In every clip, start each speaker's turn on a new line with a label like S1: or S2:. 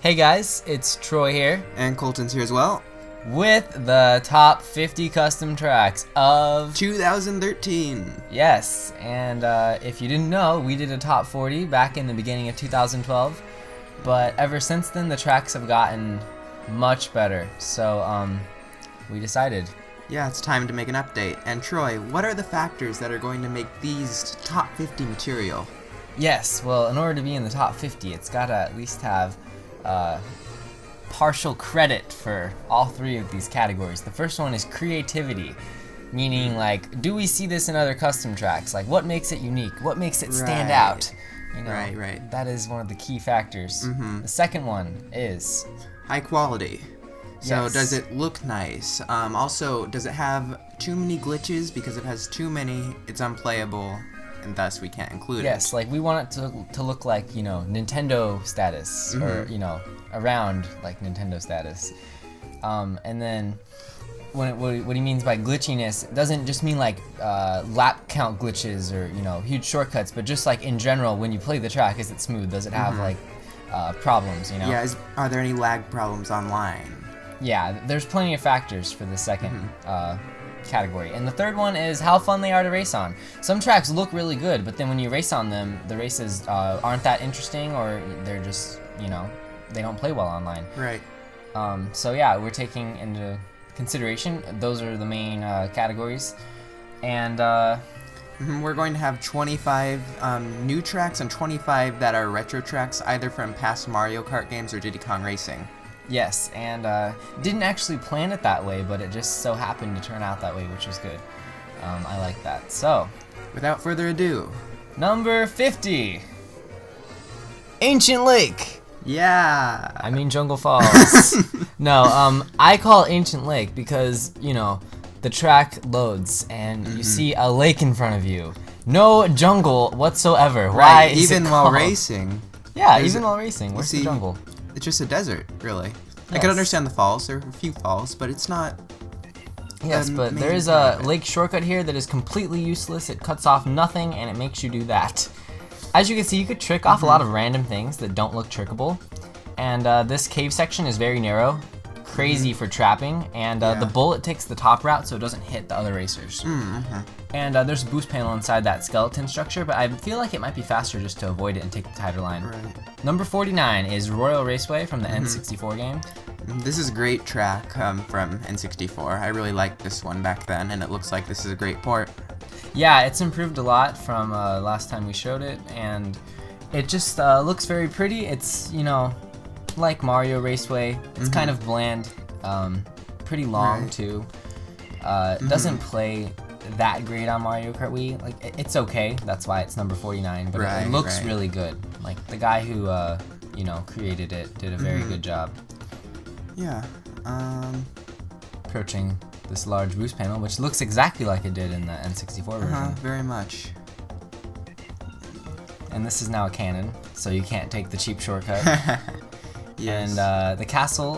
S1: Hey guys, it's Troy here
S2: And Colton's here as well.
S1: with the top 50 custom tracks of
S2: 2013.
S1: Yes, and if you didn't know, we did a top 40 back in the beginning of 2012, but ever since then the tracks have gotten much better, so we decided.
S2: Yeah, it's time to make an update. And Troy, what are the factors that are going to make these top 50 material?
S1: Yes, well, in order to be in the top 50, it's got to at least have partial credit for all three of these categories. The first one is creativity, meaning like, do we see this in other custom tracks? Like, what makes it unique? What makes it stand out? You know,
S2: Right.
S1: That is one of the key factors. The second one is
S2: High quality. So
S1: Yes.
S2: does it look nice? Also, does it have too many glitches? Because if it has too many, it's unplayable, and thus we can't include it.
S1: yes, like we want it to look like, you know, Nintendo status, or you know, around like Nintendo status. And then what he means by glitchiness, it doesn't just mean like lap count glitches or, you know, huge shortcuts, but just like in general, when you play the track, is it smooth? Does it have like problems, you know?
S2: Yeah, are there any lag problems online?
S1: Yeah, there's plenty of factors for the second category. And the third one is how fun they are to race on. Some tracks look really good, but then when you race on them, the races aren't that interesting, or they're just, you know, they don't play well online.
S2: Right.
S1: So yeah, we're taking into consideration, those are the main categories. And
S2: We're going to have 25 new tracks and 25 that are retro tracks, either from past Mario Kart games or Diddy Kong Racing.
S1: yes, and didn't actually plan it that way, but it just so happened to turn out that way, which was good. I like that. So,
S2: Without further ado,
S1: number 50, Ancient Lake.
S2: yeah.
S1: I mean Jungle Falls. No, I call it Ancient Lake because, you know, the track loads and you see a lake in front of you. No jungle whatsoever. Why is
S2: even
S1: it
S2: while
S1: called?
S2: racing.
S1: Yeah,
S2: There's
S1: even while racing. Where's the
S2: see,
S1: jungle?
S2: It's just a desert, really. I
S1: Yes.
S2: can understand the falls. There are a few falls, but it's not.
S1: Yes, but
S2: main
S1: there is
S2: part
S1: a
S2: of it.
S1: lake shortcut here that is completely useless. It cuts off nothing and it makes you do that. As you can see, you could trick off a lot of random things that don't look trickable. And this cave section is very narrow, crazy for trapping, and the bullet takes the top route so it doesn't hit the other racers. And there's a boost panel inside that skeleton structure, but I feel like it might be faster just to avoid it and take the tighter line.
S2: Right.
S1: Number 49 is Royal Raceway from the N64 game.
S2: This is a great track from N64. I really liked this one back then, and it looks like this is a great port.
S1: Yeah, it's improved a lot from last time we showed it, and it just looks very pretty. It's, you know, like Mario Raceway. It's kind of bland, pretty long
S2: Right.
S1: too. It doesn't play that great on Mario Kart Wii. Like, it's okay. That's why it's number 49. But it looks
S2: Right.
S1: really good. Like, the guy who you know, created it did a very good job.
S2: Yeah.
S1: Approaching this large boost panel, which looks exactly like it did in the N64 version.
S2: Very much.
S1: And this is now a cannon, so you can't take the cheap shortcut.
S2: Yes.
S1: And the castle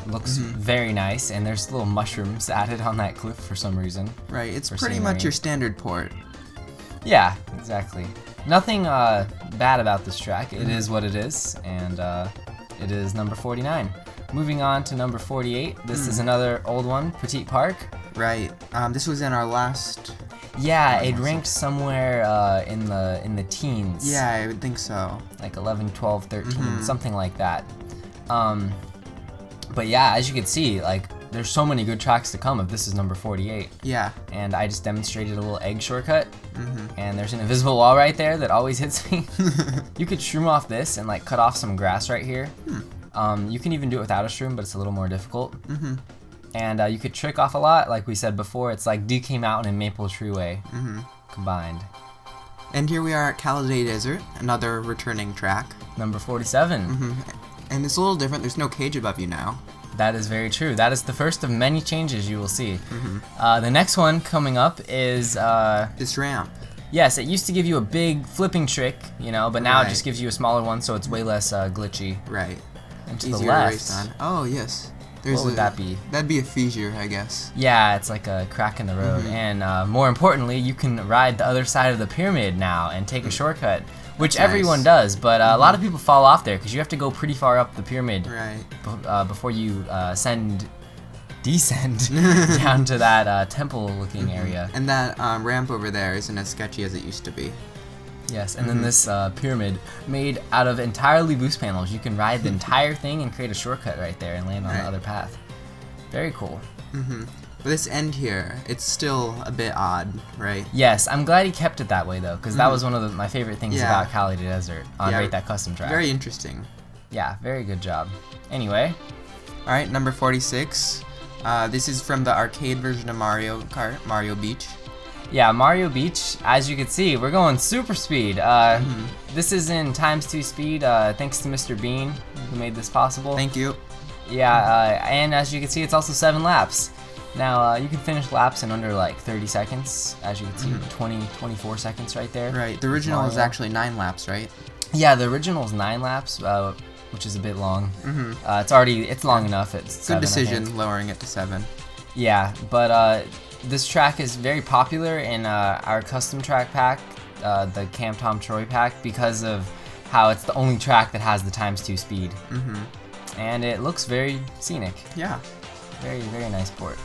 S1: looks very nice, and there's little mushrooms added on that cliff for some reason.
S2: Right. It's
S1: for
S2: pretty
S1: scenery.
S2: much your standard port.
S1: Yeah, exactly. Nothing bad about this track. It is what it is, and it is number 49. Moving on to number 48. This is another old one, Petite Park.
S2: Right. This was in our last.
S1: Yeah, it ranked somewhere in the teens.
S2: Yeah, I would think so.
S1: Like 11, 12, 13, something like that. But yeah, as you can see, like, there's so many good tracks to come if this is number 48.
S2: Yeah.
S1: And I just demonstrated a little egg shortcut, and there's an invisible wall right there that always hits me. You could shroom off this and like cut off some grass right here. You can even do it without a shroom, but it's a little more difficult. And you could trick off a lot, like we said before. It's like DK Mountain and Maple Treeway combined.
S2: And here we are at Calidae Desert, another returning track.
S1: Number 47.
S2: And it's a little different. There's no cage above you now.
S1: That is very true. That is the first of many changes you will see. The next one coming up is
S2: This ramp.
S1: yes, it used to give you a big flipping trick, you know, but now it
S2: Right.
S1: just gives you a smaller one, so it's way less glitchy.
S2: Right.
S1: And to
S2: Easier
S1: the
S2: to
S1: left,
S2: race on. Oh, yes.
S1: what would that be?
S2: That'd be a fissure, I guess.
S1: Yeah, it's like a crack in the road. And more importantly, you can ride the other side of the pyramid now and take a shortcut, which
S2: That's
S1: everyone
S2: nice.
S1: does, but a lot of people fall off there because you have to go pretty far up the pyramid
S2: Right.
S1: before you descend down to that temple-looking area.
S2: And that ramp over there isn't as sketchy as it used to be.
S1: Yes, and then this pyramid made out of entirely boost panels. You can ride the entire thing and create a shortcut right there and land on the other path. Very cool.
S2: But this end here, it's still a bit odd, right?
S1: Yes, I'm glad he kept it that way though, because that was one of my favorite things
S2: Yeah.
S1: about Calidae Desert on Rate That Custom Track.
S2: Very interesting.
S1: Yeah, very good job. Anyway,
S2: All right, number 46. This is from the arcade version of Mario Kart, Mario Beach.
S1: yeah, Mario Beach, as you can see, we're going super speed. This is in ×2 speed, thanks to Mr. Bean, who made this possible.
S2: Thank you.
S1: Yeah, and as you can see, it's also 7 laps. Now, you can finish laps in under like 30 seconds, as you can see, 24 seconds right there.
S2: Right, the original is
S1: Mario.
S2: actually 9 laps, right?
S1: Yeah, the original is 9 laps, which is a bit long. It's long enough. It's 7,
S2: Good
S1: I think.
S2: decision lowering it to 7.
S1: Yeah, but this track is very popular in our custom track pack, the Cam Tom Troy pack, because of how it's the only track that has the ×2 speed. And it looks very scenic.
S2: Yeah.
S1: Very, very nice port.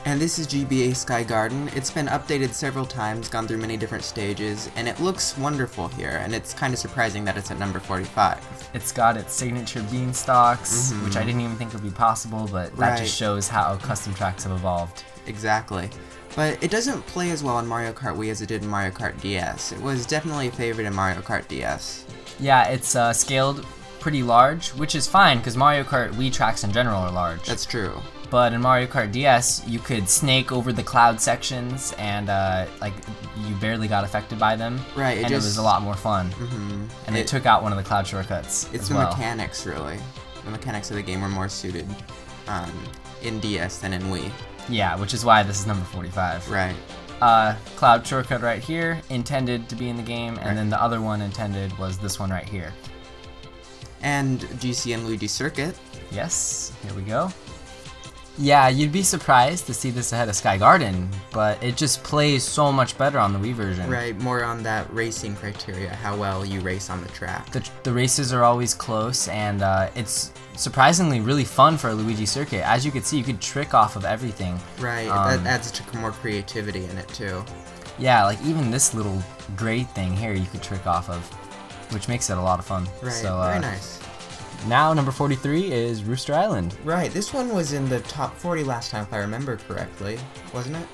S2: And this is GBA Sky Garden. It's been updated several times, gone through many different stages, and it looks wonderful here, and it's kind of surprising that it's at number 45.
S1: It's got its signature beanstalks, which I didn't even think would be possible, but that
S2: Right.
S1: just shows how custom tracks have evolved.
S2: Exactly. But it doesn't play as well in Mario Kart Wii as it did in Mario Kart DS. It was definitely a favorite in Mario Kart DS.
S1: Yeah, it's scaled pretty large, which is fine, because Mario Kart Wii tracks in general are large.
S2: That's true.
S1: But in Mario Kart DS, you could snake over the cloud sections, and like you barely got affected by them.
S2: Right,
S1: and it was a lot more fun. And they took out one of the cloud shortcuts.
S2: It's
S1: as
S2: the
S1: well.
S2: mechanics, really. The mechanics of the game were more suited in DS than in Wii.
S1: Yeah, which is why this is number 45.
S2: Right.
S1: Cloud shortcut right here, intended to be in the game, and then the other one intended was this one right here.
S2: And GCN Luigi Circuit.
S1: Yes, here we go. Yeah, you'd be surprised to see this ahead of Sky Garden, but it just plays so much better on the Wii version.
S2: Right, more on that racing criteria, how well you race on the track.
S1: The races are always close, and it's surprisingly really fun for a Luigi Circuit. As you can see, you could trick off of everything.
S2: Right, that adds to more creativity in it too.
S1: Yeah, like even this little grade thing here you could trick off of, which makes it a lot of fun.
S2: Right,
S1: So,
S2: very nice.
S1: Now, number 43 is Rooster Island.
S2: Right, this one was in the top 40 last time, if I remember correctly, wasn't it?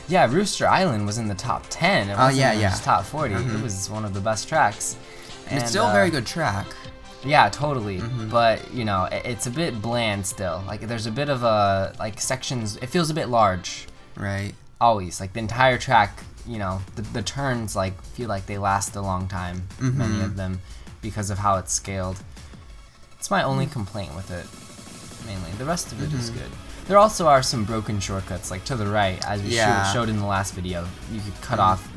S1: Yeah, Rooster Island was in the top 10. It wasn't
S2: yeah,
S1: even
S2: yeah.
S1: just top 40. It was one of the best tracks.
S2: And it's still a very good track.
S1: Yeah, totally. But, you know, it's a bit bland still. Like, there's a bit of a, like, sections, it feels a bit large.
S2: Right.
S1: Always. Like, the entire track, you know, the turns, like, feel like they last a long time, many of them, because of how it's scaled. It's my only complaint with it, mainly. The rest of it is good. There also are some broken shortcuts, like to the right, as we showed in the last video. You could cut off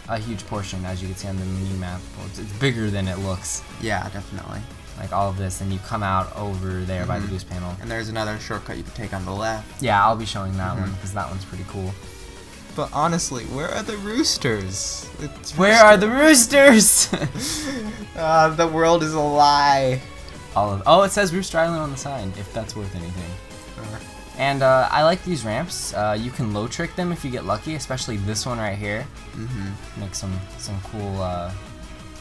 S1: a huge portion, as you can see on the mini map. Well, it's bigger than it looks.
S2: Yeah, definitely.
S1: Like all of this, and you come out over there by the boost panel.
S2: And there's another shortcut you can take on the left.
S1: Yeah, I'll be showing that one, because that one's pretty cool.
S2: But honestly, where are the roosters?
S1: Where are the roosters?
S2: The world is a lie.
S1: Oh, it says Rooster Island on the sign, if that's worth anything. And I like these ramps. You can low trick them if you get lucky, especially this one right here. Make some cool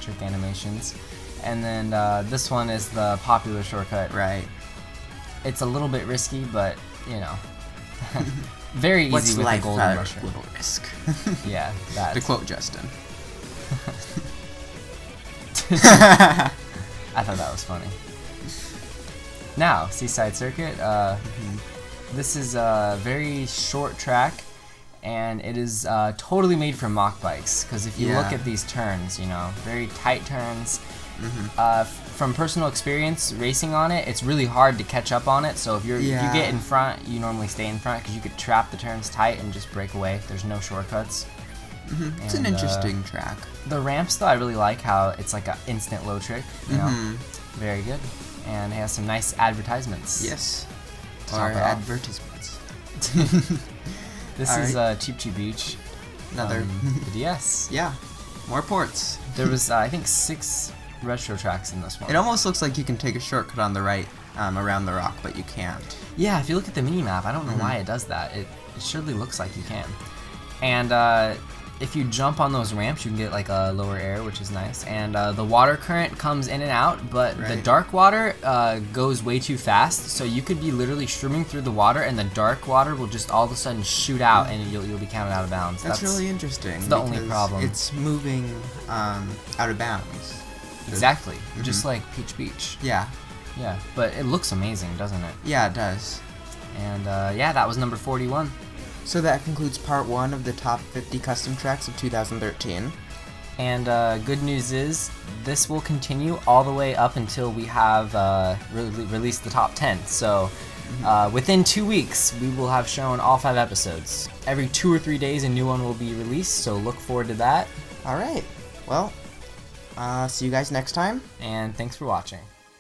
S1: trick animations. And then this one is the popular shortcut.
S2: Right.
S1: It's a little bit risky, but you know, very easy with the golden mushroom.
S2: Little risk.
S1: Yeah, that.
S2: To quote Justin.
S1: I thought that was funny. Now, Seaside Circuit. This is a very short track, and it is totally made for mock bikes. Because if you look at these turns, you know, very tight turns. From personal experience racing on it, it's really hard to catch up on it. So if you get in front, you normally stay in front because you could trap the turns tight and just break away. There's no shortcuts.
S2: It's an interesting track.
S1: The ramps, though, I really like how it's like an instant low trick. You know, very good. And it has some nice advertisements.
S2: Yes.
S1: To
S2: Or
S1: top it off.
S2: advertisements.
S1: This is Cheep Cheep Beach.
S2: Another.
S1: The DS.
S2: Yeah. More ports.
S1: There was, I think, 6 retro tracks in this one.
S2: It almost looks like you can take a shortcut on the right around the rock, but you can't.
S1: Yeah, if you look at the mini-map, I don't know why it does that. It surely looks like you can. And if you jump on those ramps, you can get like a lower air, which is nice. And the water current comes in and out, but the dark water goes way too fast. So you could be literally streaming through the water, and the dark water will just all of a sudden shoot out, and you'll be counted out of bounds.
S2: That's really interesting.
S1: That's the only problem.
S2: It's moving out of bounds.
S1: Exactly, just like Peach Beach.
S2: Yeah.
S1: Yeah, but it looks amazing, doesn't it?
S2: Yeah, it does.
S1: And yeah, that was number 41.
S2: So that concludes part 1 of the top 50 custom tracks of 2013.
S1: And good news is, this will continue all the way up until we have released the top 10. So within 2 weeks, we will have shown all 5 episodes. Every 2 or 3 days, a new one will be released, so look forward to that.
S2: Alright, well, see you guys next time.
S1: And thanks for watching.